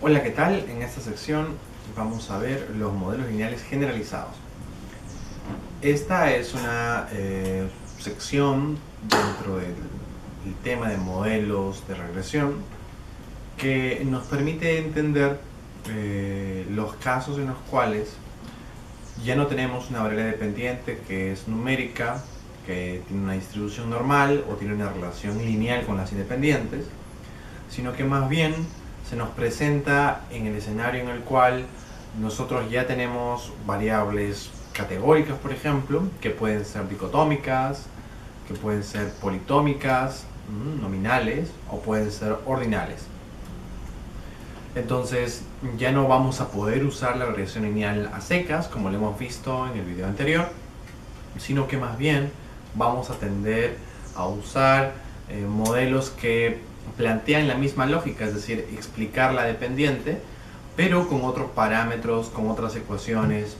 Hola, ¿qué tal? En esta sección vamos a ver los modelos lineales generalizados. Esta es una sección dentro del tema de modelos de regresión que nos permite entender los casos en los cuales ya no tenemos una variable dependiente que es numérica, que tiene una distribución normal o tiene una relación lineal con las independientes, sino que más bien se nos presenta en el escenario en el cual nosotros ya tenemos variables categóricas, por ejemplo, que pueden ser dicotómicas, que pueden ser politómicas, nominales, o pueden ser ordinales. Entonces ya no vamos a poder usar la regresión lineal a secas, como lo hemos visto en el video anterior, sino que más bien vamos a tender a usar modelos que plantean la misma lógica, es decir, explicar la dependiente, pero con otros parámetros, con otras ecuaciones,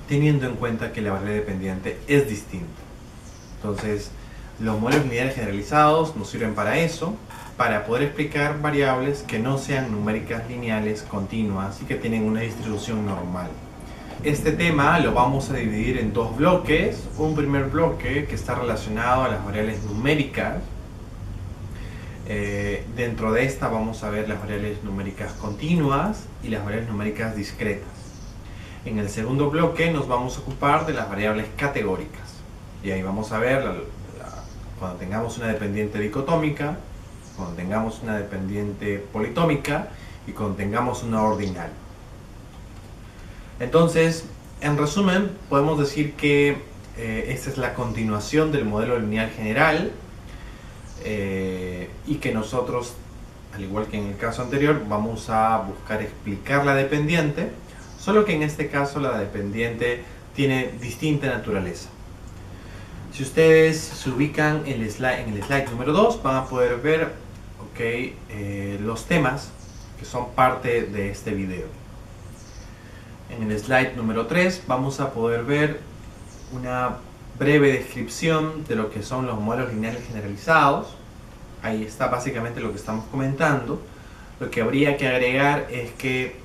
teniendo en cuenta que la variable dependiente es distinta. Entonces, los modelos lineales generalizados nos sirven para eso, para poder explicar variables que no sean numéricas lineales continuas y que tienen una distribución normal. Este tema lo vamos a dividir en dos bloques. Un primer bloque que está relacionado a las variables numéricas. Dentro de esta vamos a ver las variables numéricas continuas y las variables numéricas discretas. En el segundo bloque nos vamos a ocupar de las variables categóricas. Y ahí vamos a ver cuando tengamos una dependiente dicotómica, cuando tengamos una dependiente politómica y cuando tengamos una ordinal. Entonces, en resumen, podemos decir que esta es la continuación del modelo lineal general y que nosotros, al igual que en el caso anterior, vamos a buscar explicar la dependiente, solo que en este caso la dependiente tiene distinta naturaleza. Si ustedes se ubican en el slide número 2, van a poder ver los temas que son parte de este video. En el slide número 3 vamos a poder ver una breve descripción de lo que son los modelos lineales generalizados. Ahí está básicamente lo que estamos comentando. Lo que habría que agregar es que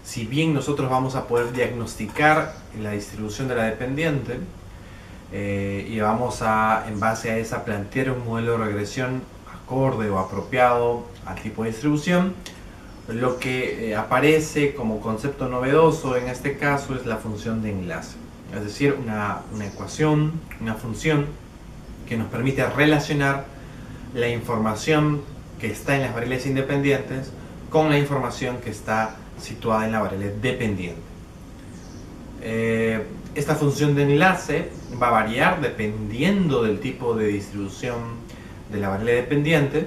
si bien nosotros vamos a poder diagnosticar la distribución de la dependiente y vamos a, en base a esa, plantear un modelo de regresión acorde o apropiado al tipo de distribución, lo que aparece como concepto novedoso en este caso es la función de enlace, es decir, una ecuación, una función que nos permite relacionar la información que está en las variables independientes con la información que está situada en la variable dependiente. Esta función de enlace va a variar dependiendo del tipo de distribución de la variable dependiente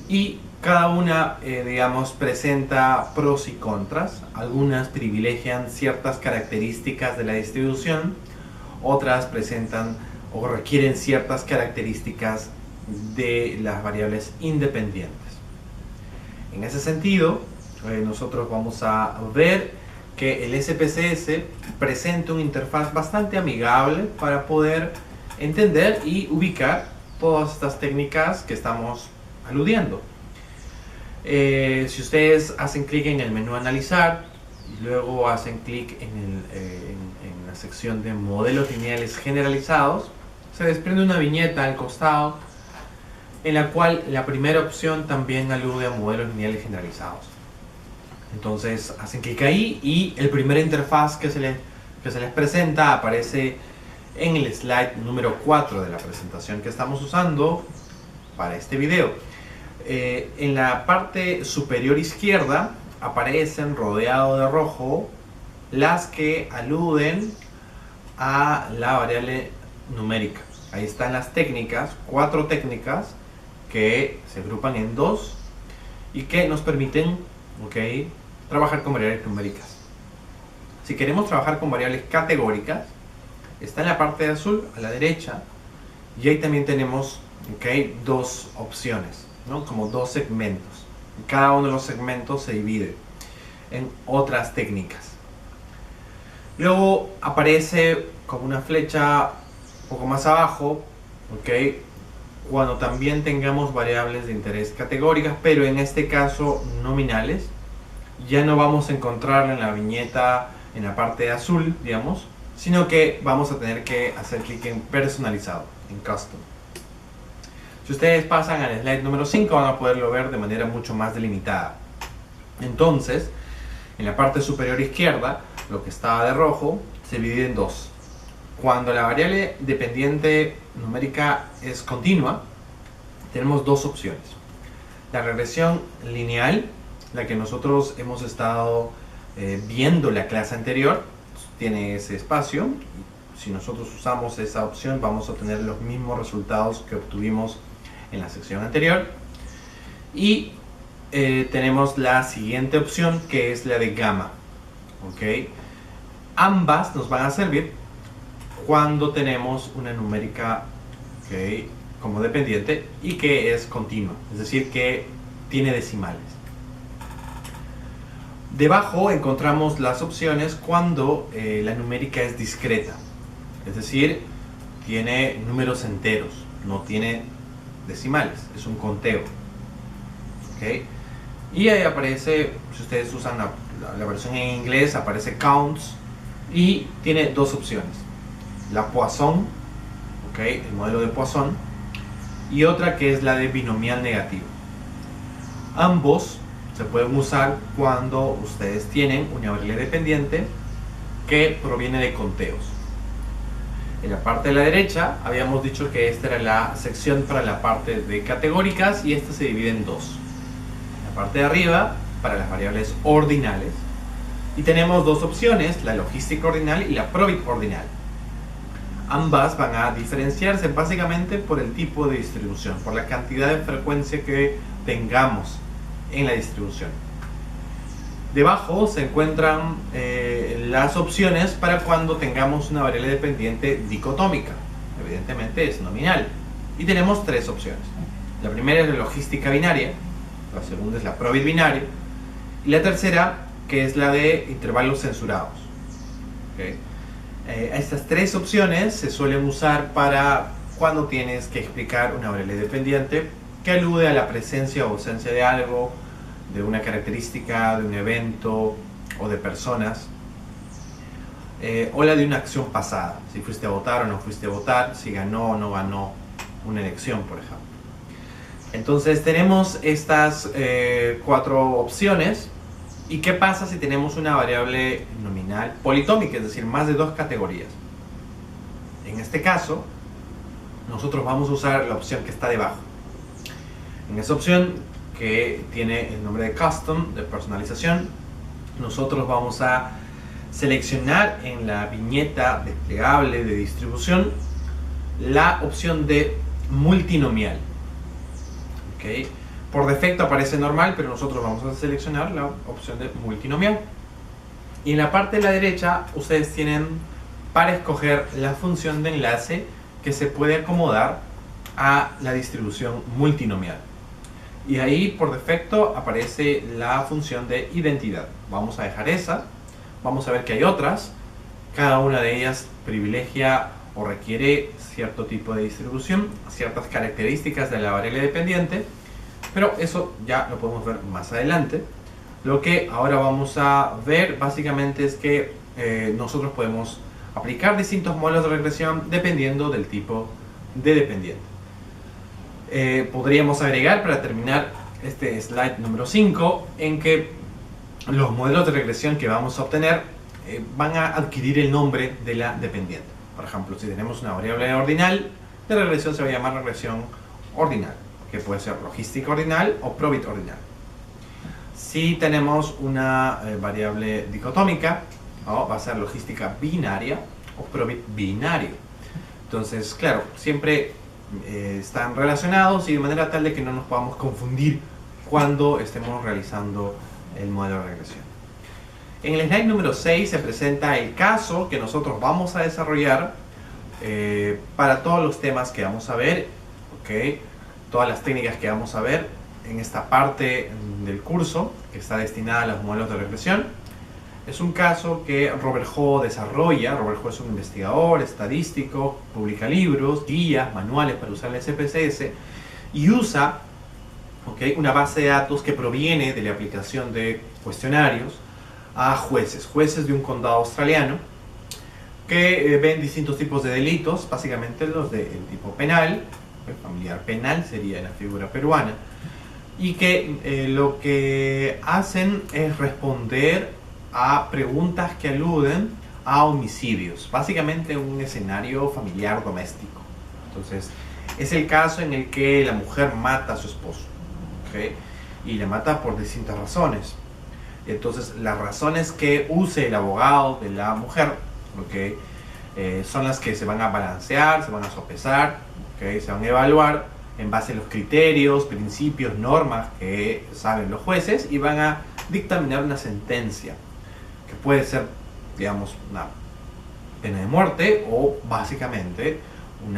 y cada una, digamos, presenta pros y contras. Algunas privilegian ciertas características de la distribución, otras presentan o requieren ciertas características de las variables independientes. En ese sentido, nosotros vamos a ver que el SPSS presenta una interfaz bastante amigable para poder entender y ubicar todas estas técnicas que estamos aludiendo. Si ustedes hacen clic en el menú analizar y luego hacen clic en la sección de modelos lineales generalizados, se desprende una viñeta al costado en la cual la primera opción también alude a modelos lineales generalizados. Entonces hacen clic ahí y el primer interfaz que se les presenta aparece en el slide número 4 de la presentación que estamos usando para este video. En la parte superior izquierda aparecen, rodeado de rojo, las que aluden a la variable numérica. Ahí están las técnicas, 4 técnicas que se agrupan en 2 y que nos permiten trabajar con variables numéricas. Si queremos trabajar con variables categóricas, está en la parte de azul a la derecha y ahí también tenemos dos opciones, ¿no? Como dos segmentos. Cada uno de los segmentos se divide en otras técnicas. Luego aparece como una flecha un poco más abajo, cuando también tengamos variables de interés categóricas, pero en este caso nominales. ya no vamos a encontrarla en la viñeta en la parte azul, digamos, sino que vamos a tener que hacer clic en personalizado, en custom. Si ustedes pasan al slide número 5 van a poderlo ver de manera mucho más delimitada. Entonces, en la parte superior izquierda, lo que estaba de rojo se divide en dos. Cuando la variable dependiente numérica es continua, tenemos dos opciones. La regresión lineal, la que nosotros hemos estado viendo la clase anterior, tiene ese espacio. Si nosotros usamos esa opción, vamos a obtener los mismos resultados que obtuvimos en la sección anterior. Y tenemos la siguiente opción, que es la de gamma. ¿Okay? Ambas nos van a servir cuando tenemos una numérica, ¿okay?, como dependiente y que es continua, es decir, que tiene decimales. Debajo encontramos las opciones cuando la numérica es discreta, es decir, tiene números enteros, no tiene decimales, es un conteo. ¿Okay? Y ahí aparece, si ustedes usan la versión en inglés, aparece counts y tiene dos opciones. La Poisson, ¿okay?, el modelo de Poisson, y otra que es la de binomial negativo. Ambos se pueden usar cuando ustedes tienen una variable dependiente que proviene de conteos. En la parte de la derecha habíamos dicho que esta era la sección para la parte de categóricas y esta se divide en dos. La parte de arriba para las variables ordinales y tenemos dos opciones, la logística ordinal y la probit ordinal. Ambas van a diferenciarse básicamente por el tipo de distribución, por la cantidad de frecuencia que tengamos en la distribución. Debajo se encuentran las opciones para cuando tengamos una variable dependiente dicotómica. Evidentemente es nominal. Y tenemos tres opciones. La primera es la logística binaria, la segunda es la probit binaria y la tercera, que es la de intervalos censurados. ¿Okay? Estas tres opciones se suelen usar para cuando tienes que explicar una variable dependiente que alude a la presencia o ausencia de algo, de una característica, de un evento o de personas, o la de una acción pasada, si fuiste a votar o no fuiste a votar, si ganó o no ganó una elección, por ejemplo. Entonces tenemos estas cuatro opciones. ¿Y qué pasa si tenemos una variable nominal politómica, es decir, más de dos categorías? En este caso, nosotros vamos a usar la opción que está debajo. En esa opción, que tiene el nombre de Custom, de personalización, nosotros vamos a seleccionar en la viñeta desplegable de distribución la opción de multinomial. ¿Okay? Por defecto aparece normal, pero nosotros vamos a seleccionar la opción de multinomial. Y en la parte de la derecha ustedes tienen para escoger la función de enlace que se puede acomodar a la distribución multinomial. Y ahí por defecto aparece la función de identidad. Vamos a dejar esa. Vamos a ver que hay otras. Cada una de ellas privilegia o requiere cierto tipo de distribución, ciertas características de la variable dependiente. Pero eso ya lo podemos ver más adelante. Lo que ahora vamos a ver básicamente es que nosotros podemos aplicar distintos modelos de regresión dependiendo del tipo de dependiente. Podríamos agregar para terminar este slide número 5 en que los modelos de regresión que vamos a obtener van a adquirir el nombre de la dependiente. Por ejemplo, si tenemos una variable ordinal, la regresión se va a llamar regresión ordinal, que puede ser logística ordinal o probit ordinal. Si tenemos una variable dicotómica, va a ser logística binaria o probit binario. Entonces, claro, siempre están relacionados y de manera tal de que no nos podamos confundir cuando estemos realizando el modelo de regresión. En el slide número 6 se presenta el caso que nosotros vamos a desarrollar para todos los temas que vamos a ver, ¿okay?, todas las técnicas que vamos a ver en esta parte del curso que está destinada a los modelos de regresión. Es un caso que Robert Ho desarrolla. Robert Ho es un investigador estadístico, publica libros, guías, manuales para usar el SPSS y usa ¿ok? Una base de datos que proviene de la aplicación de cuestionarios a jueces de un condado australiano que ven distintos tipos de delitos, básicamente los del tipo penal, el familiar penal sería la figura peruana, y que lo que hacen es responder a preguntas que aluden a homicidios, básicamente un escenario familiar doméstico. Entonces, es el caso en el que la mujer mata a su esposo, ¿okay? Y la mata por distintas razones. Entonces, las razones que use el abogado de la mujer, ¿okay? Son las que se van a balancear, se van a sopesar, ¿okay? Se van a evaluar en base a los criterios, principios, normas que saben los jueces y van a dictaminar una sentencia que puede ser, digamos, una pena de muerte o básicamente un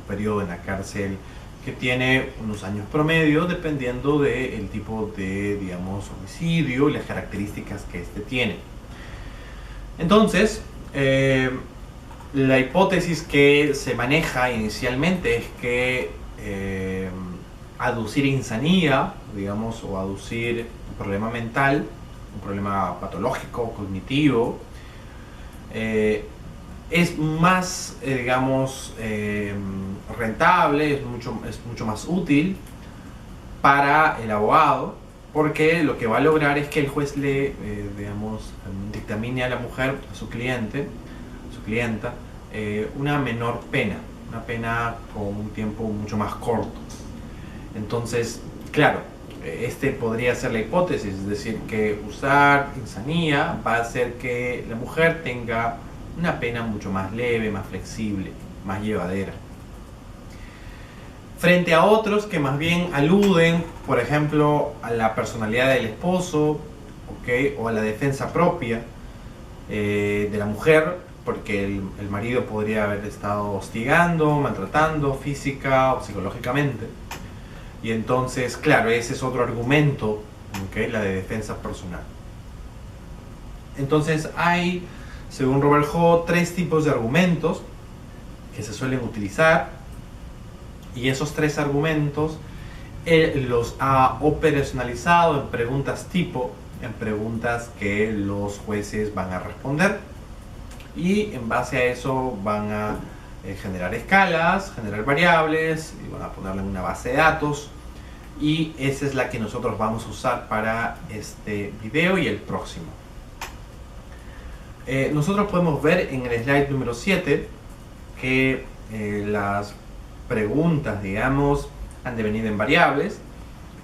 periodo en la cárcel que tiene unos años promedio dependiendo del tipo de, digamos, homicidio y las características que este tiene. Entonces, la hipótesis que se maneja inicialmente es que aducir insanía, digamos, o aducir un problema mental, un problema patológico, cognitivo, es más, digamos, rentable, es mucho más útil para el abogado, porque lo que va a lograr es que el juez le, digamos, dictamine a la mujer, a su cliente, a su clienta, una menor pena, una pena con un tiempo mucho más corto. Entonces, claro, este podría ser la hipótesis, es decir, que usar insanía va a hacer que la mujer tenga una pena mucho más leve, más flexible, más llevadera. Frente a otros que más bien aluden, por ejemplo, a la personalidad del esposo, ¿okay? O a la defensa propia de la mujer, porque el marido podría haber estado hostigando, maltratando física o psicológicamente. Y entonces, claro, ese es otro argumento, ¿okay? La de defensa personal. Entonces hay, según Robert Ho, 3 tipos de argumentos que se suelen utilizar, y esos 3 argumentos él los ha operacionalizado en preguntas tipo, en preguntas que los jueces van a responder, y en base a eso van a generar escalas, generar variables, y van a ponerle en una base de datos, y esa es la que nosotros vamos a usar para este video y el próximo. Nosotros podemos ver en el slide número 7 que las preguntas, digamos, han devenido en variables,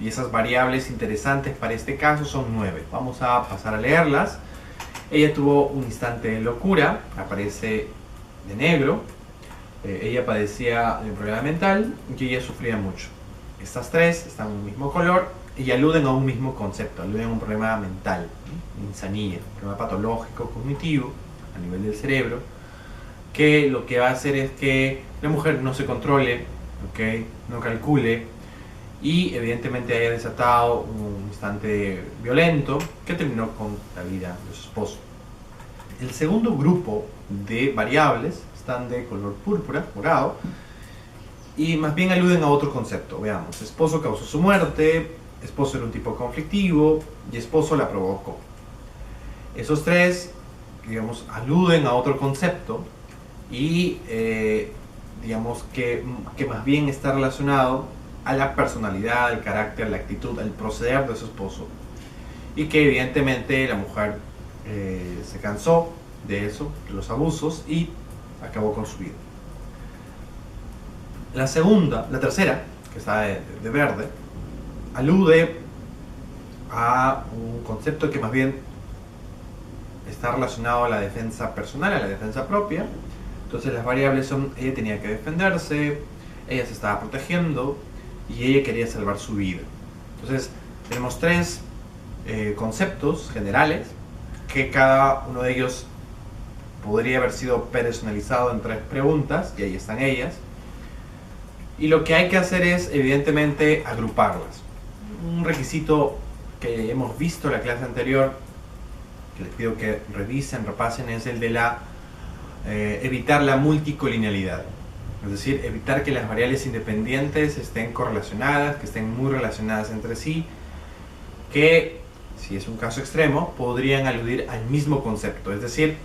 y esas variables interesantes para este caso son 9. Vamos a pasar a leerlas. Ella tuvo un instante de locura, aparece de negro. Ella padecía de un problema mental y ella sufría mucho. Estas 3 están en un mismo color y aluden a un mismo concepto, aluden a un problema mental, insanía, un problema patológico, cognitivo, a nivel del cerebro, que lo que va a hacer es que la mujer no se controle, ¿okay? No calcule y evidentemente haya desatado un instante violento que terminó con la vida de su esposo. El segundo grupo de variables están de color púrpura, morado, y más bien aluden a otro concepto. Veamos, esposo causó su muerte, esposo era un tipo conflictivo y esposo la provocó. Esos 3, digamos, aluden a otro concepto y digamos que más bien está relacionado a la personalidad, al carácter, la actitud, al proceder de su esposo, y que evidentemente la mujer se cansó de eso, de los abusos, y acabó con su vida. La tercera, que está de verde, alude a un concepto que más bien está relacionado a la defensa personal, a la defensa propia. Entonces las variables son, ella tenía que defenderse, ella se estaba protegiendo y ella quería salvar su vida. Entonces tenemos 3 conceptos generales que cada uno de ellos podría haber sido personalizado en 3 preguntas, y ahí están ellas. Y lo que hay que hacer es, evidentemente, agruparlas. Un requisito que hemos visto en la clase anterior, que les pido que revisen, repasen, es el de evitar la multicolinealidad. Es decir, evitar que las variables independientes estén correlacionadas, que estén muy relacionadas entre sí, que, si es un caso extremo, podrían aludir al mismo concepto, es decir,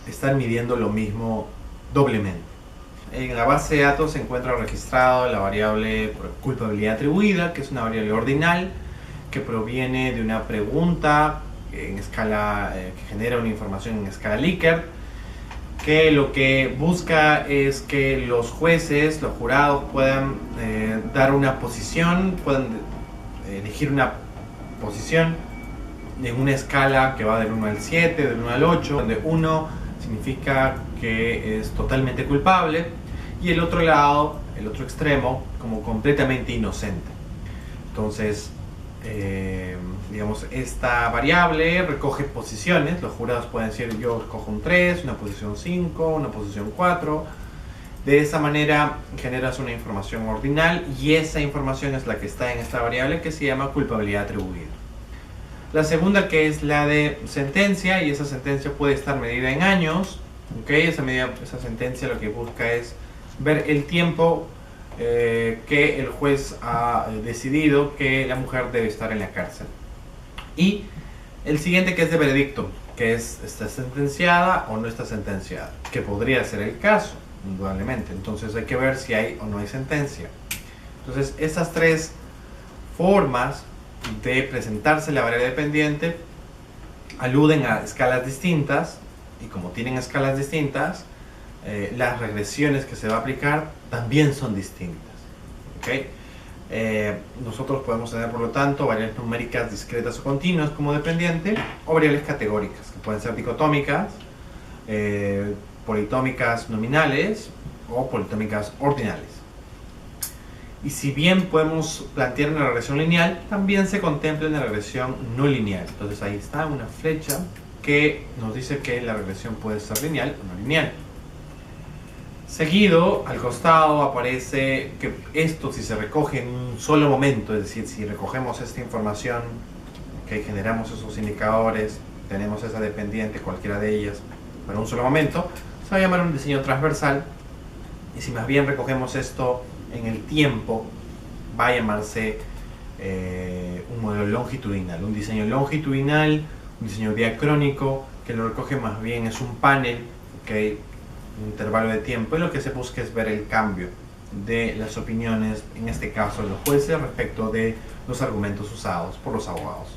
estar midiendo lo mismo doblemente. En la base de datos se encuentra registrado la variable culpabilidad atribuida, que es una variable ordinal que proviene de una pregunta en escala, que genera una información en escala Likert, que lo que busca es que los jueces, los jurados puedan dar una posición, puedan elegir una posición en una escala que va del 1 al 7, del 1 al 8, donde 1 significa que es totalmente culpable y el otro lado, el otro extremo, como completamente inocente. Entonces, digamos, esta variable recoge posiciones. Los jurados pueden decir: yo escojo un 3, una posición 5, una posición 4. De esa manera generas una información ordinal y esa información es la que está en esta variable que se llama culpabilidad atribuida. La segunda, que es la de sentencia, y esa sentencia puede estar medida en años. Esa sentencia lo que busca es ver el tiempo que el juez ha decidido que la mujer debe estar en la cárcel. Y el siguiente, que es de veredicto, que es: está sentenciada o no está sentenciada, que podría ser el caso, indudablemente. Entonces hay que ver si hay o no hay sentencia. Entonces, esas tres formas de presentarse la variable dependiente aluden a escalas distintas, y como tienen escalas distintas, las regresiones que se va a aplicar también son distintas. ¿Okay? Nosotros podemos tener, por lo tanto, variables numéricas discretas o continuas como dependiente, o variables categóricas, que pueden ser dicotómicas, politómicas nominales o politómicas ordinales. Y si bien podemos plantear una regresión lineal, también se contempla una regresión no lineal. Entonces ahí está una flecha que nos dice que la regresión puede ser lineal o no lineal. Seguido, al costado aparece que esto, si se recoge en un solo momento, es decir, si recogemos esta información, que generamos esos indicadores, tenemos esa dependiente, cualquiera de ellas, para un solo momento, se va a llamar un diseño transversal. Y si más bien recogemos esto en el tiempo, va a llamarse un modelo longitudinal. Un diseño longitudinal, un diseño diacrónico, que lo recoge más bien es un panel, ¿okay? Un intervalo de tiempo, y lo que se busca es ver el cambio de las opiniones, en este caso de los jueces, respecto de los argumentos usados por los abogados.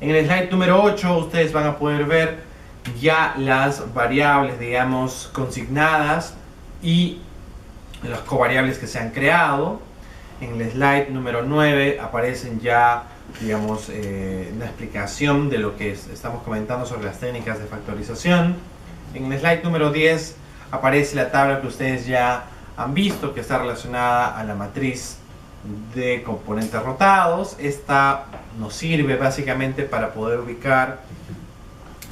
En el slide número 8 ustedes van a poder ver ya las variables, digamos, consignadas y las covariables que se han creado. En el slide número 9 aparecen ya, digamos, una explicación de lo que estamos comentando sobre las técnicas de factorización. En el slide número 10 aparece la tabla que ustedes ya han visto, que está relacionada a la matriz de componentes rotados. Esta nos sirve básicamente para poder ubicar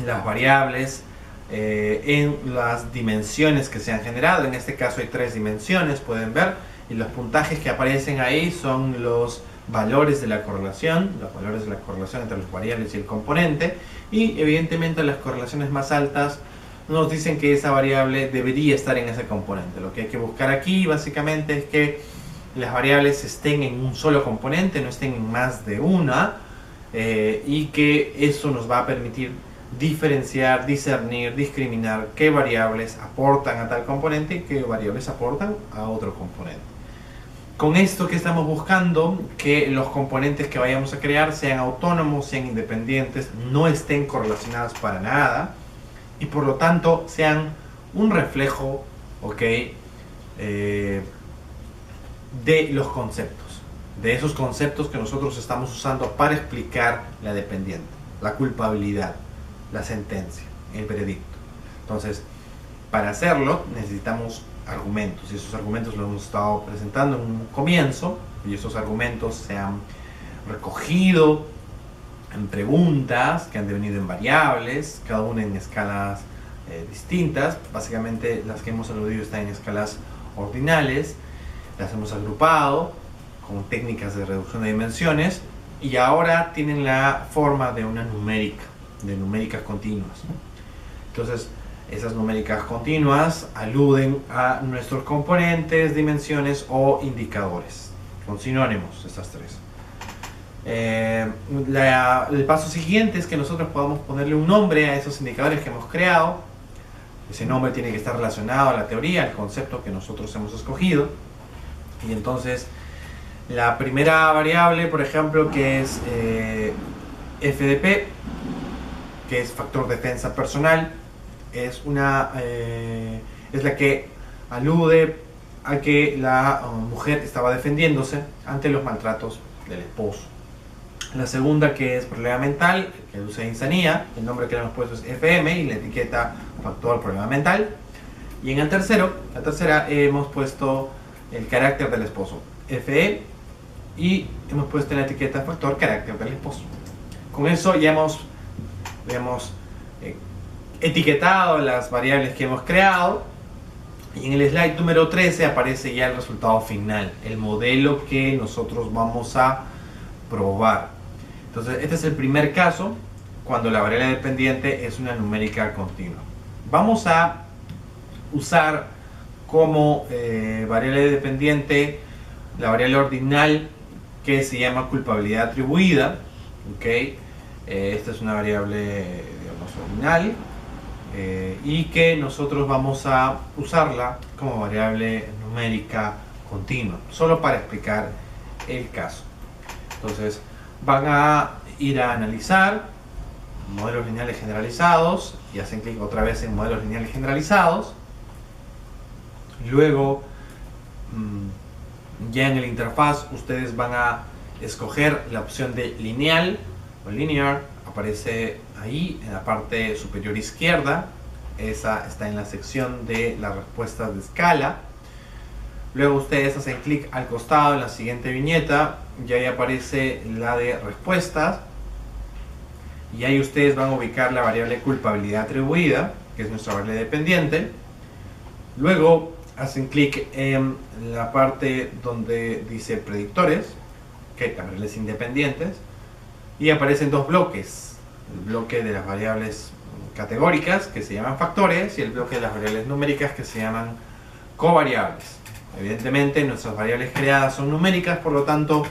las variables en las dimensiones que se han generado. En este caso hay 3 dimensiones, pueden ver, y los puntajes que aparecen ahí son los valores de la correlación, entre las variables y el componente, y evidentemente las correlaciones más altas nos dicen que esa variable debería estar en ese componente. Lo que hay que buscar aquí básicamente es que las variables estén en un solo componente, no estén en más de una, y que eso nos va a permitir diferenciar, discernir, discriminar qué variables aportan a tal componente y qué variables aportan a otro componente. Con esto que estamos buscando, que los componentes que vayamos a crear sean autónomos, sean independientes, no estén correlacionados para nada, y por lo tanto sean un reflejo, de los conceptos, de esos conceptos que nosotros estamos usando para explicar la dependiente, la culpabilidad, la sentencia, el veredicto. Entonces, para hacerlo necesitamos argumentos, y esos argumentos los hemos estado presentando en un comienzo, y esos argumentos se han recogido en preguntas que han devenido en variables, cada una en escalas distintas. Básicamente las que hemos aludido están en escalas ordinales, las hemos agrupado con técnicas de reducción de dimensiones, y ahora tienen la forma de una numérica, de numéricas continuas. Entonces, Esas numéricas continuas aluden a nuestros componentes, dimensiones o indicadores. Son sinónimos estas tres. El paso siguiente es que nosotros podamos ponerle un nombre a esos indicadores que hemos creado. Ese nombre tiene que estar relacionado a la teoría, al concepto que nosotros hemos escogido. Y entonces la primera variable, por ejemplo, que es FDP, que es factor defensa personal, es la que alude a que la mujer estaba defendiéndose ante los maltratos del esposo. La segunda, que es problema mental, que reduce insanía, el nombre que le hemos puesto es FM y la etiqueta factor problema mental. Y en la tercera hemos puesto el carácter del esposo, FE, y hemos puesto en la etiqueta factor carácter del esposo. Con eso ya hemos etiquetado las variables que hemos creado, y en el slide número 13 aparece ya el resultado final, el modelo que nosotros vamos a probar. Entonces este es el primer caso cuando la variable dependiente es una numérica continua. Vamos a usar como variable dependiente la variable ordinal que se llama culpabilidad atribuida. Esta es una variable, digamos, ordinal, y que nosotros vamos a usarla como variable numérica continua, solo para explicar el caso. Entonces van a ir a analizar modelos lineales generalizados y hacen clic otra vez en modelos lineales generalizados. Luego ya en el interfaz ustedes van a escoger la opción de lineal o linear, aparece ahí en la parte superior izquierda. Esa está en la sección de las respuestas de escala. Luego ustedes hacen clic al costado en la siguiente viñeta y ahí aparece la de respuestas, y ahí ustedes van a ubicar la variable culpabilidad atribuida, que es nuestra variable dependiente. Luego hacen clic en la parte donde dice predictores, que las variables independientes, y aparecen dos bloques: el bloque de las variables categóricas, que se llaman factores, y el bloque de las variables numéricas, que se llaman covariables. Evidentemente nuestras variables creadas son numéricas, por lo tanto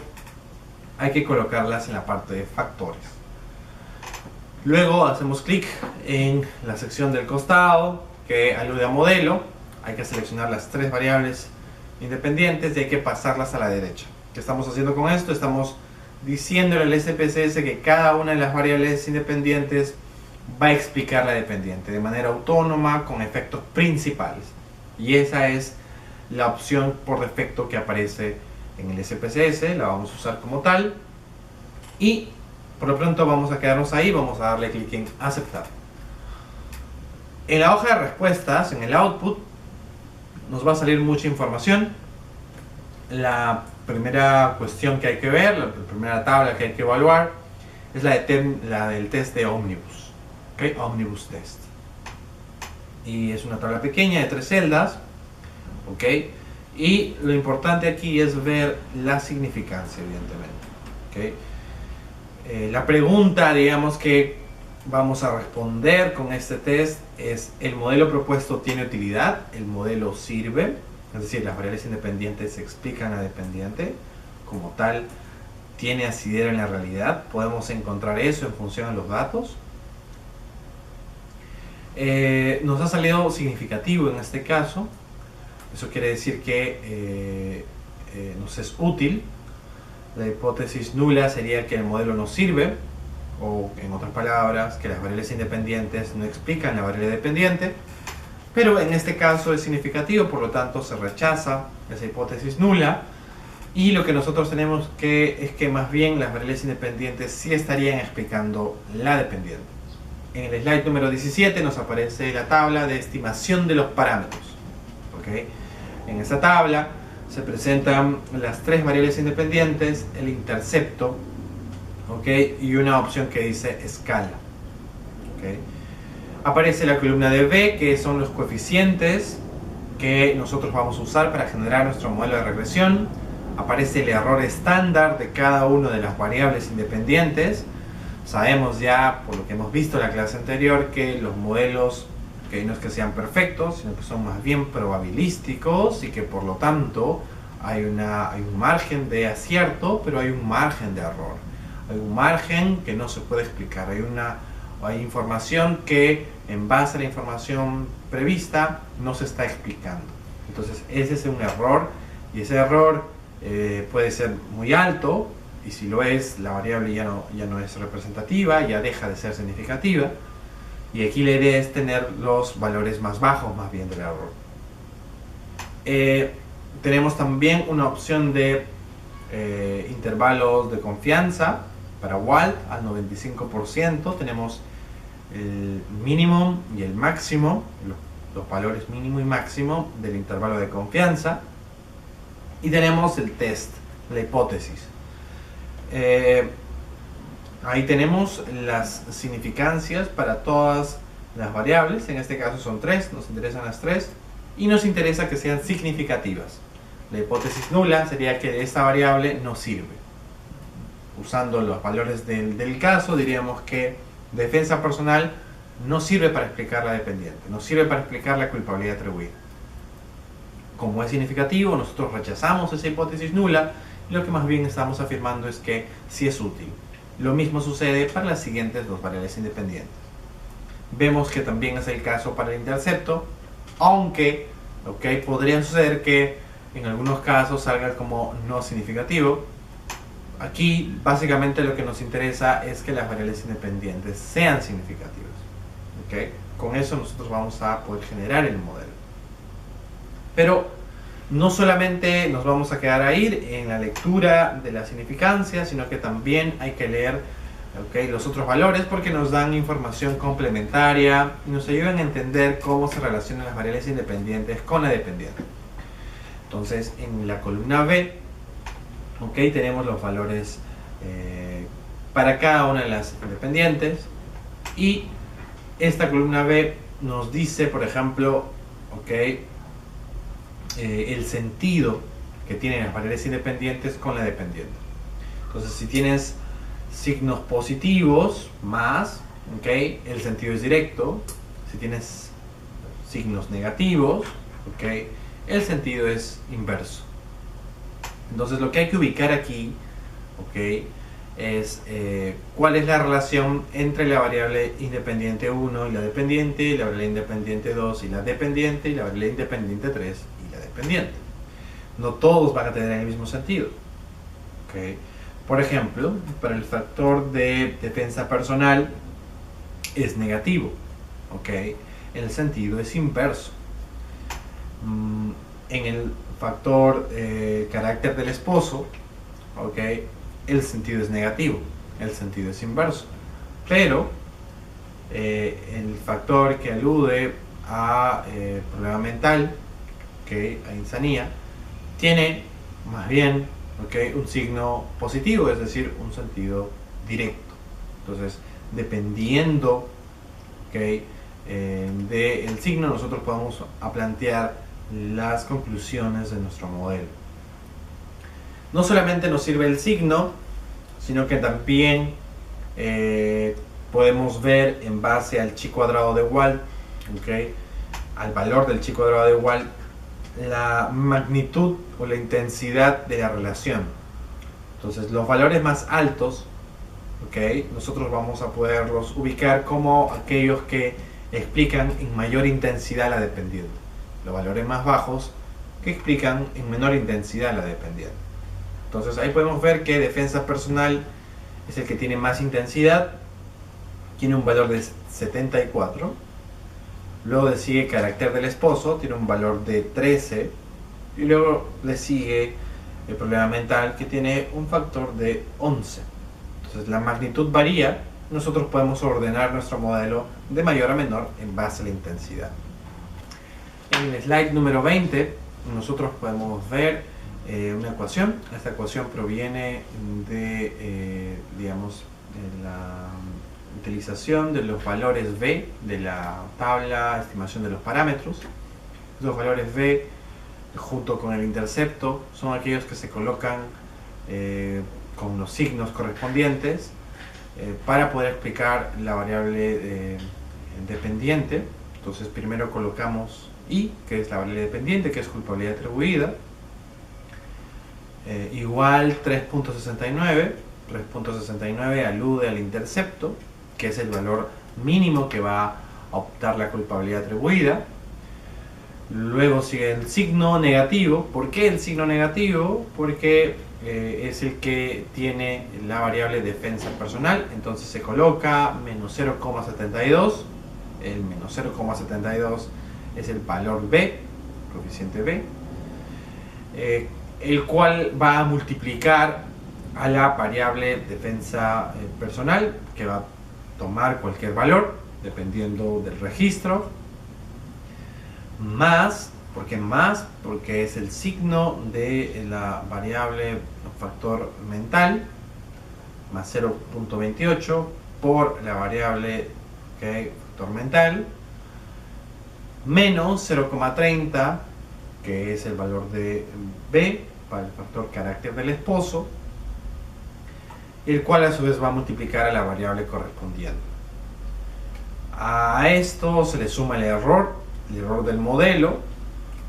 hay que colocarlas en la parte de factores. Luego hacemos clic en la sección del costado que alude a modelo. Hay que seleccionar las tres variables independientes y hay que pasarlas a la derecha. ¿Qué estamos haciendo con esto? Estamos diciéndole al SPSS que cada una de las variables independientes va a explicar la dependiente de manera autónoma con efectos principales, y esa es la opción por defecto que aparece en el SPSS. La vamos a usar como tal y por lo pronto vamos a quedarnos ahí. Vamos a darle clic en aceptar. En la hoja de respuestas, en el output, nos va a salir mucha información. La primera cuestión que hay que ver, la primera tabla que hay que evaluar, es la del test de Omnibus, Omnibus Test, y es una tabla pequeña de 3 celdas. Y lo importante aquí es ver la significancia, evidentemente. La pregunta, digamos, que vamos a responder con este test es: ¿el modelo propuesto tiene utilidad? ¿El modelo sirve? Es decir, las variables independientes explican a dependiente como tal. ¿Tiene asidero en la realidad? ¿Podemos encontrar eso en función de los datos? Nos ha salido significativo en este caso. Eso quiere decir que nos es útil. La hipótesis nula sería que el modelo no sirve, o en otras palabras, que las variables independientes no explican la variable dependiente. Pero en este caso es significativo, por lo tanto se rechaza esa hipótesis nula, y lo que nosotros tenemos es que más bien las variables independientes sí estarían explicando la dependiente. En el slide número 17 nos aparece la tabla de estimación de los parámetros. En esta tabla se presentan las tres variables independientes, el intercepto, y una opción que dice escala. Aparece la columna de B, que son los coeficientes que nosotros vamos a usar para generar nuestro modelo de regresión. Aparece el error estándar de cada una de las variables independientes. Sabemos ya, por lo que hemos visto en la clase anterior, que los modelos No es que sean perfectos, sino que son más bien probabilísticos y que por lo tanto hay un margen de acierto, pero hay un margen de error. Hay un margen que no se puede explicar. Hay información que en base a la información prevista no se está explicando. Entonces ese es un error, y ese error puede ser muy alto, y si lo es, la variable ya no es representativa, ya deja de ser significativa. Y aquí la idea es tener los valores más bajos más bien del error. Tenemos también una opción de intervalos de confianza para WALT al 95%. Tenemos el mínimo y el máximo, los valores mínimo y máximo del intervalo de confianza. Y tenemos el test, la hipótesis. Ahí tenemos las significancias para todas las variables. En este caso son 3, nos interesan las 3 y nos interesa que sean significativas. La hipótesis nula sería que esta variable no sirve. Usando los valores del caso, diríamos que defensa personal no sirve para explicar la dependiente, no sirve para explicar la culpabilidad atribuida. Como es significativo, nosotros rechazamos esa hipótesis nula y lo que más bien estamos afirmando es que sí es útil. Lo mismo sucede para las siguientes dos variables independientes. Vemos que también es el caso para el intercepto, aunque podría suceder que en algunos casos salga como no significativo. Aquí básicamente lo que nos interesa es que las variables independientes sean significativas. Con eso nosotros vamos a poder generar el modelo. Pero no solamente nos vamos a quedar ahí en la lectura de la significancia, sino que también hay que leer los otros valores, porque nos dan información complementaria y nos ayudan a entender cómo se relacionan las variables independientes con la dependiente. Entonces, en la columna B, tenemos los valores para cada una de las independientes, y esta columna B nos dice, por ejemplo, el sentido que tienen las variables independientes con la dependiente. Entonces, si tienes signos positivos más, el sentido es directo. Si tienes signos negativos, el sentido es inverso. Entonces, lo que hay que ubicar aquí, es cuál es la relación entre la variable independiente 1 y la dependiente, la variable independiente 2 y la dependiente, y la variable independiente 3 y la dependiente. No todos van a tener el mismo sentido. Por ejemplo, para el factor de defensa personal es negativo. El sentido es inverso. En el factor carácter del esposo, el sentido es negativo, el sentido es inverso. Pero el factor que alude a problema mental, a insanía, tiene más bien un signo positivo, es decir, un sentido directo. Entonces, dependiendo del signo, nosotros podemos plantear las conclusiones de nuestro modelo. No solamente nos sirve el signo, sino que también podemos ver en base al chi cuadrado de Wald, al valor del chi cuadrado de Wald, la magnitud o la intensidad de la relación. Entonces, los valores más altos, nosotros vamos a poderlos ubicar como aquellos que explican en mayor intensidad la dependiente. Los valores más bajos que explican en menor intensidad la dependiente. Entonces, ahí podemos ver que defensa personal es el que tiene más intensidad, tiene un valor de 74. Luego le sigue carácter del esposo, tiene un valor de 13. Y luego le sigue el problema mental, que tiene un factor de 11. Entonces, la magnitud varía. Nosotros podemos ordenar nuestro modelo de mayor a menor en base a la intensidad. En el slide número 20, nosotros podemos ver una ecuación. Esta ecuación proviene de, de la utilización de los valores V de la tabla de estimación de los parámetros. Los valores V junto con el intercepto son aquellos que se colocan con los signos correspondientes para poder explicar la variable dependiente. Entonces primero colocamos I, que es la variable dependiente, que es culpabilidad atribuida, igual 3.69. 3.69 alude al intercepto, que es el valor mínimo que va a optar la culpabilidad atribuida. Luego sigue el signo negativo. ¿Por qué el signo negativo? Porque es el que tiene la variable defensa personal. Entonces se coloca menos 0,72. El menos 0,72 es el valor B, coeficiente B, el cual va a multiplicar a la variable defensa personal, que va a tomar cualquier valor dependiendo del registro, más, porque es el signo de la variable factor mental, más 0.28 por la variable factor mental, menos 0,30, que es el valor de B para el factor carácter del esposo, el cual a su vez va a multiplicar a la variable correspondiente. A esto se le suma el error del modelo,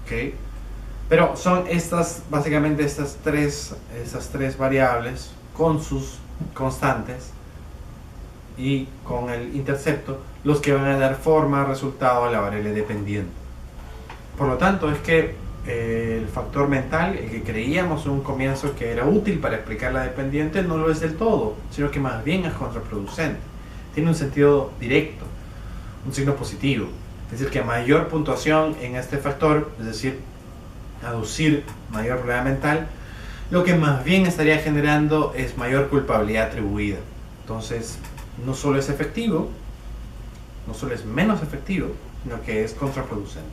¿okay? Pero son básicamente estas tres variables con sus constantes y con el intercepto los que van a dar forma, resultado a la variable dependiente. Por lo tanto, es que el factor mental, el que creíamos en un comienzo que era útil para explicar la dependiente, no lo es del todo, sino que más bien es contraproducente. Tiene un sentido directo, un signo positivo. Es decir, que mayor puntuación en este factor, es decir, aducir mayor probabilidad mental, lo que más bien estaría generando es mayor culpabilidad atribuida. Entonces, no solo es efectivo, no solo es menos efectivo, sino que es contraproducente.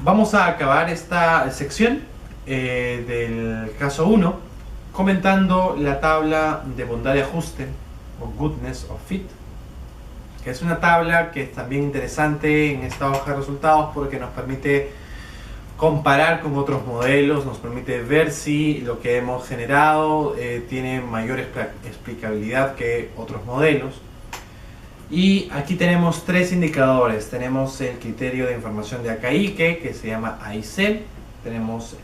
Vamos a acabar esta sección del caso 1 comentando la tabla de bondad de ajuste o goodness of fit, que es una tabla que es también interesante en esta hoja de resultados porque nos permite comparar con otros modelos, nos permite ver si lo que hemos generado tiene mayor explicabilidad que otros modelos. Y aquí tenemos tres indicadores. Tenemos el criterio de información de Akaike, que se llama AIC. Tenemos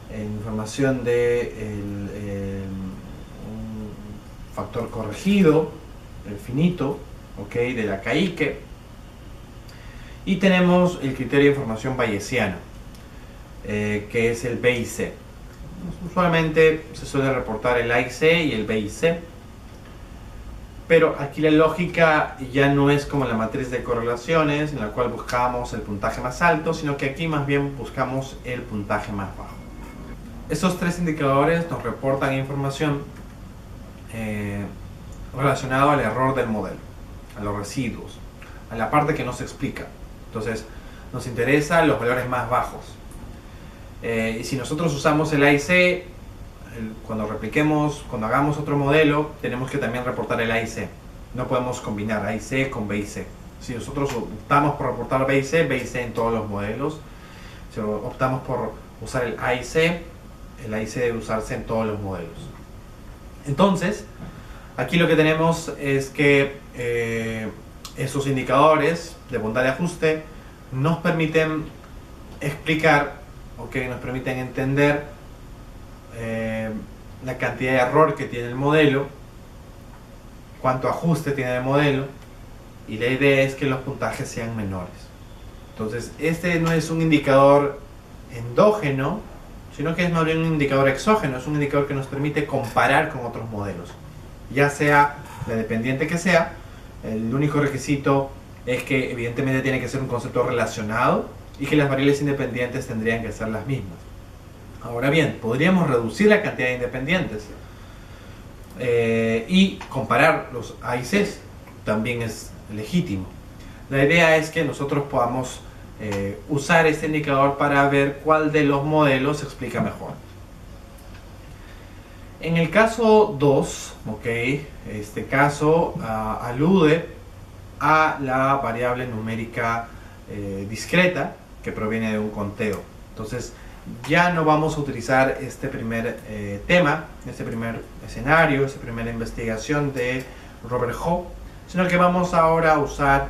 información de un factor corregido, el finito, ¿okay? Del Akaike. Y tenemos el criterio de información bayesiano, que es el BIC. Usualmente se suele reportar el AIC y el BIC. Pero aquí la lógica ya no es como la matriz de correlaciones, en la cual buscamos el puntaje más alto, sino que aquí más bien buscamos el puntaje más bajo. Estos tres indicadores nos reportan información relacionada al error del modelo, a los residuos, a la parte que no se explica. Entonces, nos interesan los valores más bajos. Y si nosotros usamos el AIC, cuando repliquemos, cuando hagamos otro modelo, tenemos que también reportar el AIC. No podemos combinar AIC con BIC. Si nosotros optamos por reportar BIC en todos los modelos. Si optamos por usar el AIC debe usarse en todos los modelos. Entonces, aquí lo que tenemos es que esos indicadores de bondad de ajuste nos permiten explicar, nos permiten entender la cantidad de error que tiene el modelo, cuánto ajuste tiene el modelo, y la idea es que los puntajes sean menores. Entonces, este no es un indicador endógeno, sino que es más bien un indicador exógeno, es un indicador que nos permite comparar con otros modelos, ya sea la dependiente que sea. El único requisito es que evidentemente tiene que ser un concepto relacionado y que las variables independientes tendrían que ser las mismas. Ahora bien, podríamos reducir la cantidad de independientes y comparar los AICs, también es legítimo. La idea es que nosotros podamos usar este indicador para ver cuál de los modelos se explica mejor. En el caso 2, este caso alude a la variable numérica discreta que proviene de un conteo. Entonces, ya no vamos a utilizar este primer tema, este primer escenario, esta primera investigación de Robert Ho, sino que vamos ahora a usar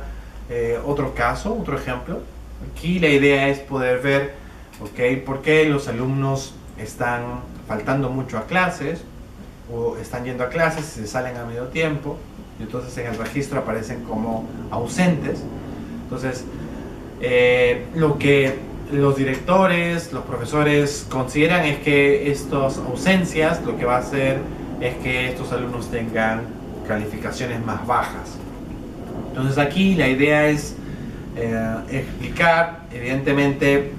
otro caso, otro ejemplo. Aquí la idea es poder ver, ¿ok?, por qué los alumnos están faltando mucho a clases o están yendo a clases y se salen a medio tiempo, y entonces en el registro aparecen como ausentes. Entonces, lo que los directores, los profesores consideran es que estas ausencias lo que va a hacer es que estos alumnos tengan calificaciones más bajas. Entonces aquí la idea es explicar evidentemente,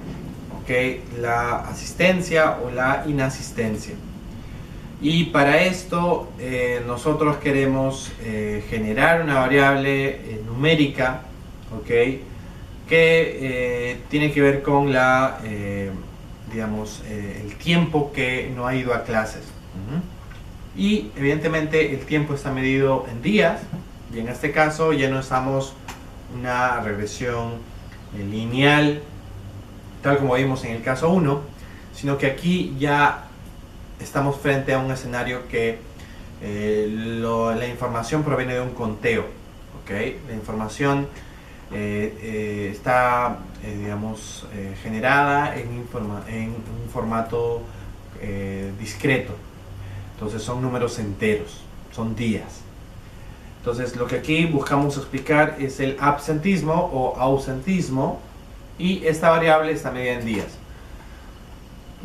¿okay?, la asistencia o la inasistencia. Y para esto nosotros queremos generar una variable numérica, ¿okay?, que tiene que ver con la, el tiempo que no ha ido a clases. Y evidentemente el tiempo está medido en días, y en este caso ya no estamos una regresión lineal, tal como vimos en el caso 1, sino que aquí ya estamos frente a un escenario que la información proviene de un conteo, ¿okay? La información está generada en un formato discreto. Entonces son números enteros, son días. Entonces lo que aquí buscamos explicar es el absentismo o ausentismo, y esta variable está medida en días.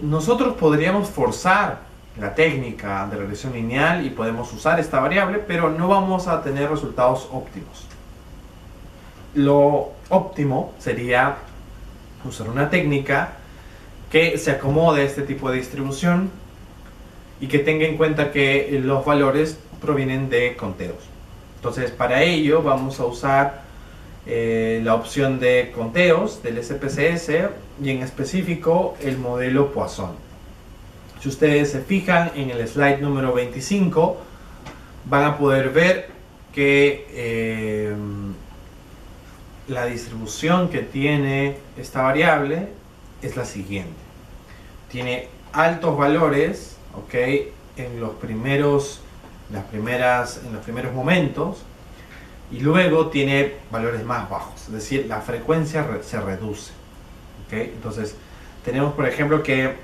Nosotros podríamos forzar la técnica de regresión lineal y podemos usar esta variable, pero no vamos a tener resultados óptimos. Lo óptimo sería usar una técnica que se acomode a este tipo de distribución y que tenga en cuenta que los valores provienen de conteos. Entonces, para ello vamos a usar la opción de conteos del SPSS y en específico el modelo Poisson. Si ustedes se fijan en el slide número 25, van a poder ver que la distribución que tiene esta variable es la siguiente. Tiene altos valores, ¿ok?, en los primeros momentos, y luego tiene valores más bajos, es decir, la frecuencia se reduce. ¿Okay? Entonces, tenemos por ejemplo que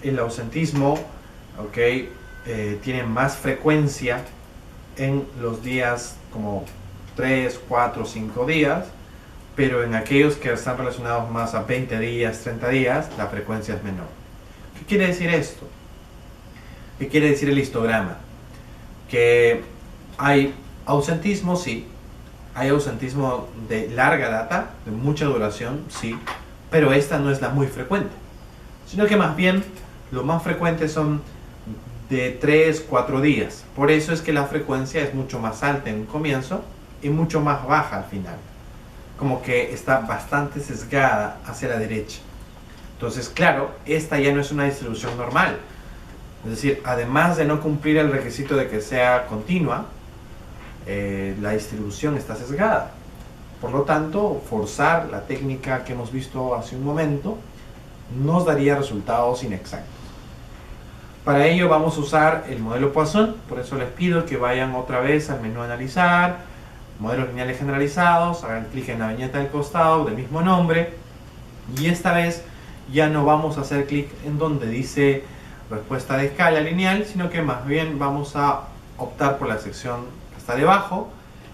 el ausentismo, ¿okay?, tiene más frecuencia en los días como 3, 4, 5 días, pero en aquellos que están relacionados más a 20 días, 30 días, la frecuencia es menor. ¿Qué quiere decir esto? ¿Qué quiere decir el histograma? Que hay ausentismo, sí. Hay ausentismo de larga data, de mucha duración, sí. Pero esta no es la muy frecuente. Sino que más bien, lo más frecuente son de 3, 4 días. Por eso es que la frecuencia es mucho más alta en un comienzo y mucho más baja al final. Como que está bastante sesgada hacia la derecha. Entonces, claro, esta ya no es una distribución normal. Es decir, además de no cumplir el requisito de que sea continua, la distribución está sesgada. Por lo tanto, forzar la técnica que hemos visto hace un momento nos daría resultados inexactos. Para ello vamos a usar el modelo Poisson, por eso les pido que vayan otra vez al menú Analizar, Modelos Lineales Generalizados, hagan clic en la viñeta del costado del mismo nombre, y esta vez ya no vamos a hacer clic en donde dice respuesta de escala lineal, sino que más bien vamos a optar por la sección que está debajo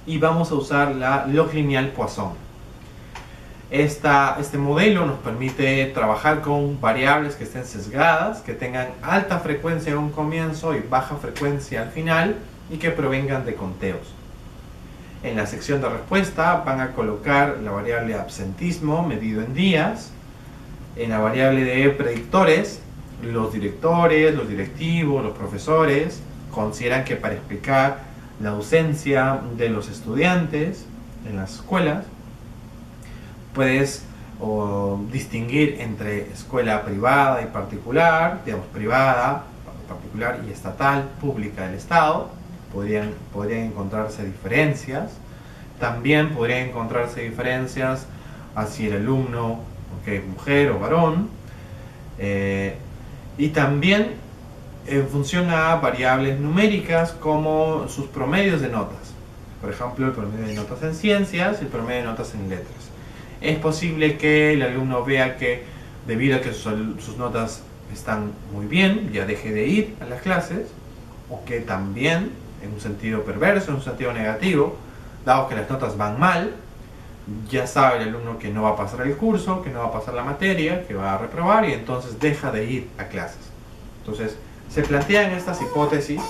y vamos a usar la log lineal Poisson. Este modelo nos permite trabajar con variables que estén sesgadas, que tengan alta frecuencia en un comienzo y baja frecuencia al final, y que provengan de conteos. En la sección de respuesta van a colocar la variable absentismo medido en días. En la variable de predictores, los directores, los directivos, los profesores consideran que para explicar la ausencia de los estudiantes en las escuelas, puedes distinguir entre escuela privada y particular, digamos privada, particular y estatal, pública del Estado. Podrían encontrarse diferencias. También podrían encontrarse diferencias hacia el alumno, okay, mujer o varón. Y también en función a variables numéricas como sus promedios de notas. Por ejemplo, el promedio de notas en ciencias y el promedio de notas en letras. Es posible que el alumno vea que debido a que sus notas están muy bien, ya deje de ir a las clases, o que también, en un sentido perverso, en un sentido negativo, dado que las notas van mal, ya sabe el alumno que no va a pasar el curso, que no va a pasar la materia, que va a reprobar y entonces deja de ir a clases. Entonces, se plantean estas hipótesis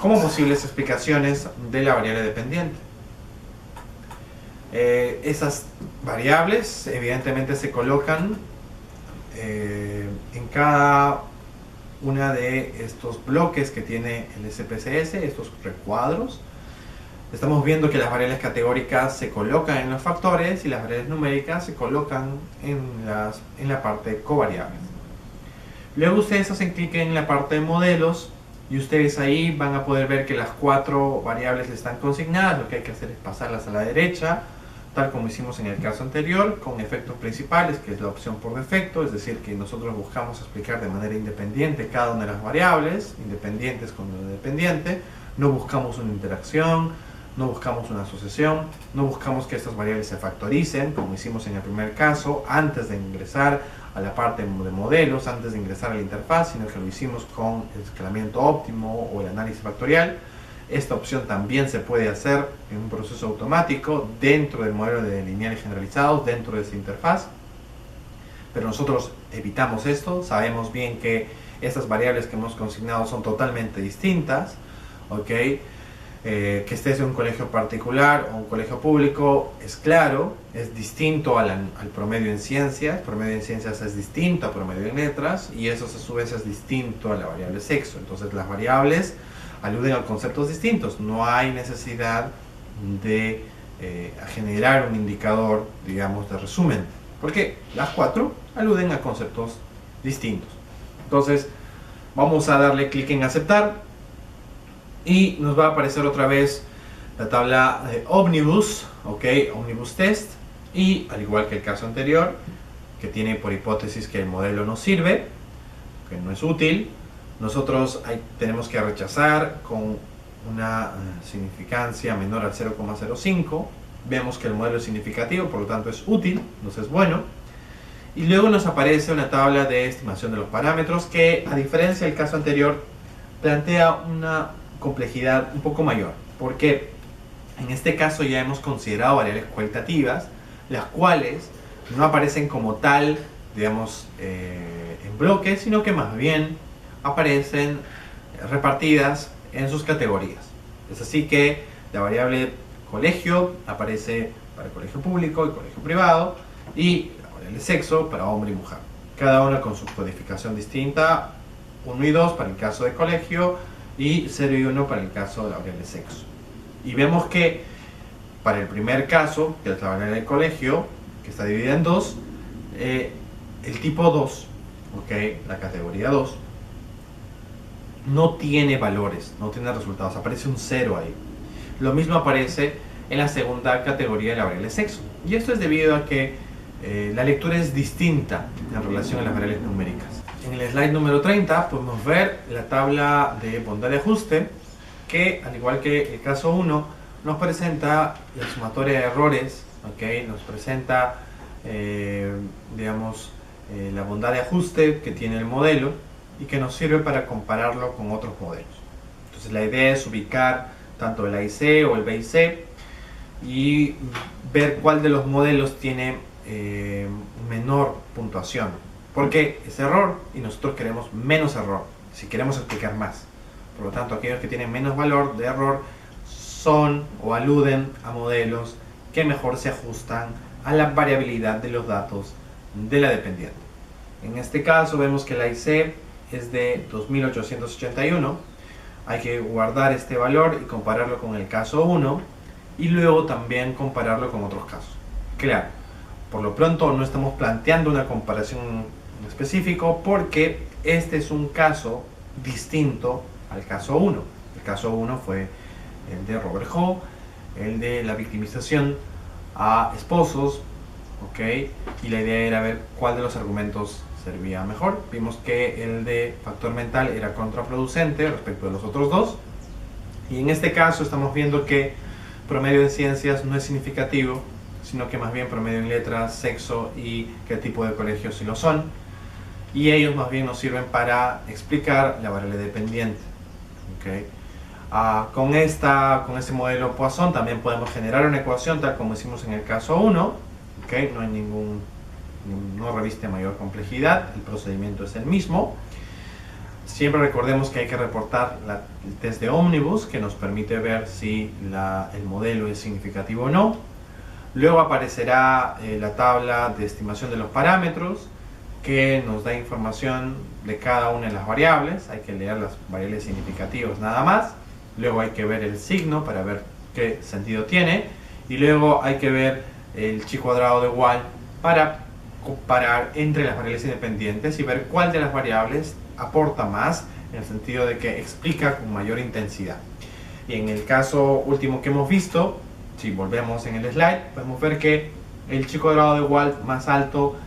como posibles explicaciones de la variable dependiente. Esas variables evidentemente se colocan en cada una de estos bloques que tiene el SPSS, estos recuadros. Estamos viendo que las variables categóricas se colocan en los factores y las variables numéricas se colocan en la parte covariables. Luego ustedes hacen clic en la parte de modelos y ustedes ahí van a poder ver que las 4 variables están consignadas. Lo que hay que hacer es pasarlas a la derecha, tal como hicimos en el caso anterior, con efectos principales, que es la opción por defecto, es decir, que nosotros buscamos explicar de manera independiente cada una de las variables, independientes con lo dependiente. No buscamos una interacción, no buscamos una asociación, no buscamos que estas variables se factoricen, como hicimos en el primer caso, antes de ingresar a la parte de modelos, antes de ingresar a la interfaz, sino que lo hicimos con el escalamiento óptimo o el análisis factorial. Esta opción también se puede hacer en un proceso automático dentro del modelo de lineales generalizados, dentro de esa interfaz. Pero nosotros evitamos esto, sabemos bien que estas variables que hemos consignado son totalmente distintas, ¿ok? Que estés en un colegio particular o un colegio público es claro, es distinto al promedio en ciencias. El promedio en ciencias es distinto al promedio en letras y eso a su vez es distinto a la variable sexo. Entonces las variables aluden a conceptos distintos, no hay necesidad de generar un indicador, digamos, de resumen, porque las 4 aluden a conceptos distintos. Entonces vamos a darle clic en aceptar y nos va a aparecer otra vez la tabla Omnibus, ok, Omnibus Test, y al igual que el caso anterior, que tiene por hipótesis que el modelo no sirve, que no es útil, nosotros tenemos que rechazar con una significancia menor al 0,05. Vemos que el modelo es significativo, por lo tanto es útil, entonces es bueno. Y luego nos aparece una tabla de estimación de los parámetros que, a diferencia del caso anterior, plantea una complejidad un poco mayor, porque en este caso ya hemos considerado variables cualitativas, las cuales no aparecen como tal, digamos, en bloques, sino que más bien aparecen repartidas en sus categorías. Es así que la variable colegio aparece para el colegio público y colegio privado, y la variable sexo para hombre y mujer, cada una con su codificación distinta, 1 y 2 para el caso de colegio y 0 y 1 para el caso de la variable sexo. Y vemos que para el primer caso, que es la variable del colegio, que está dividida en 2, el tipo 2, okay, la categoría 2, no tiene valores, no tiene resultados, aparece un 0 ahí. Lo mismo aparece en la segunda categoría de la variable sexo. Y esto es debido a que la lectura es distinta en relación a las variables numéricas. En el slide número 30 podemos ver la tabla de bondad de ajuste, que al igual que el caso 1 nos presenta la sumatoria de errores, ¿okay? Nos presenta digamos, la bondad de ajuste que tiene el modelo y que nos sirve para compararlo con otros modelos. Entonces la idea es ubicar tanto el A y C o el B y C y ver cuál de los modelos tiene menor puntuación, porque es error y nosotros queremos menos error si queremos explicar más. Por lo tanto, aquellos que tienen menos valor de error son o aluden a modelos que mejor se ajustan a la variabilidad de los datos de la dependiente. En este caso vemos que la IC es de 2881. Hay que guardar este valor y compararlo con el caso 1 y luego también compararlo con otros casos. Claro, por lo pronto no estamos planteando una comparación en específico porque este es un caso distinto al caso 1. El caso 1 fue el de Robert Ho, el de la victimización a esposos, ¿ok? Y la idea era ver cuál de los argumentos servía mejor. Vimos que el de factor mental era contraproducente respecto de los otros dos. Y en este caso estamos viendo que promedio en ciencias no es significativo, sino que más bien promedio en letras, sexo y qué tipo de colegios sí lo son. Y ellos más bien nos sirven para explicar la variable dependiente. ¿Okay? Con este modelo Poisson también podemos generar una ecuación tal como hicimos en el caso 1. ¿Okay? No reviste mayor complejidad, el procedimiento es el mismo. Siempre recordemos que hay que reportar el test de ómnibus, que nos permite ver si el modelo es significativo o no. Luego aparecerá la tabla de estimación de los parámetros, que nos da información de cada una de las variables. Hay que leer las variables significativas nada más. Luego hay que ver el signo para ver qué sentido tiene. Y luego hay que ver el chi cuadrado de igual para comparar entre las variables independientes y ver cuál de las variables aporta más, en el sentido de que explica con mayor intensidad. Y en el caso último que hemos visto, si volvemos en el slide, podemos ver que el chi cuadrado de igual más alto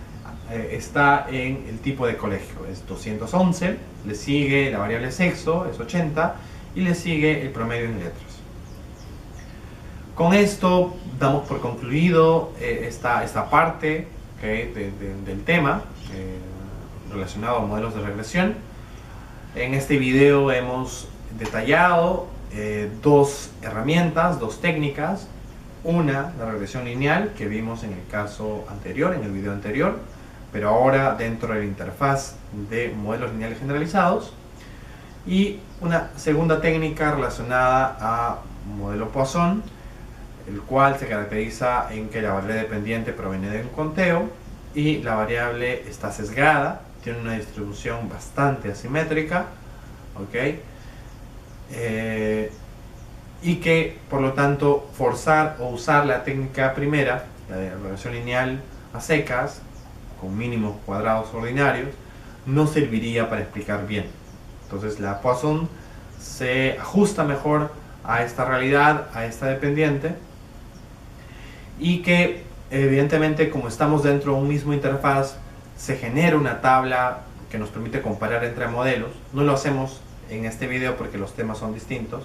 está en el tipo de colegio, es 211, le sigue la variable sexo, es 80, y le sigue el promedio en letras. Con esto damos por concluido esta parte del tema relacionado a modelos de regresión. En este video hemos detallado dos herramientas, dos técnicas. Una, la regresión lineal, que vimos en el caso anterior, en el video anterior, pero ahora dentro de la interfaz de modelos lineales generalizados. Y una segunda técnica relacionada a modelo Poisson, el cual se caracteriza en que la variable dependiente proviene de un conteo y la variable está sesgada, tiene una distribución bastante asimétrica, ¿okay? Y que por lo tanto forzar o usar la técnica primera, la de regresión lineal a secas, con mínimos cuadrados ordinarios, no serviría para explicar bien. Entonces la Poisson se ajusta mejor a esta realidad, a esta dependiente, y que evidentemente, como estamos dentro de un mismo interfaz, se genera una tabla que nos permite comparar entre modelos. No lo hacemos en este video porque los temas son distintos,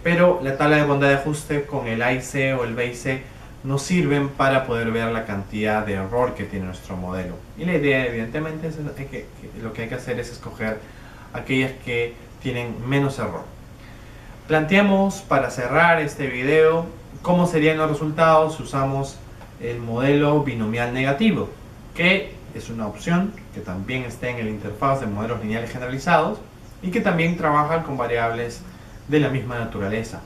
pero la tabla de bondad de ajuste con el A y C o el B y C nos sirven para poder ver la cantidad de error que tiene nuestro modelo. Y la idea, evidentemente, es que lo que hay que hacer es escoger aquellas que tienen menos error. Planteamos, para cerrar este video, cómo serían los resultados si usamos el modelo binomial negativo, que es una opción que también está en el interfaz de modelos lineales generalizados y que también trabaja con variables de la misma naturaleza.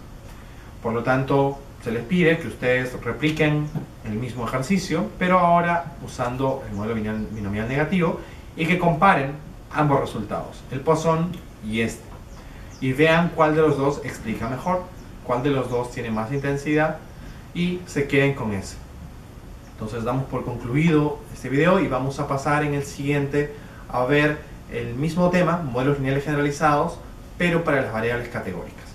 Por lo tanto, se les pide que ustedes repliquen el mismo ejercicio, pero ahora usando el modelo binomial negativo, y que comparen ambos resultados, el Poisson y este, y vean cuál de los dos explica mejor, cuál de los dos tiene más intensidad, y se queden con ese. Entonces damos por concluido este video y vamos a pasar en el siguiente a ver el mismo tema, modelos lineales generalizados, pero para las variables categóricas.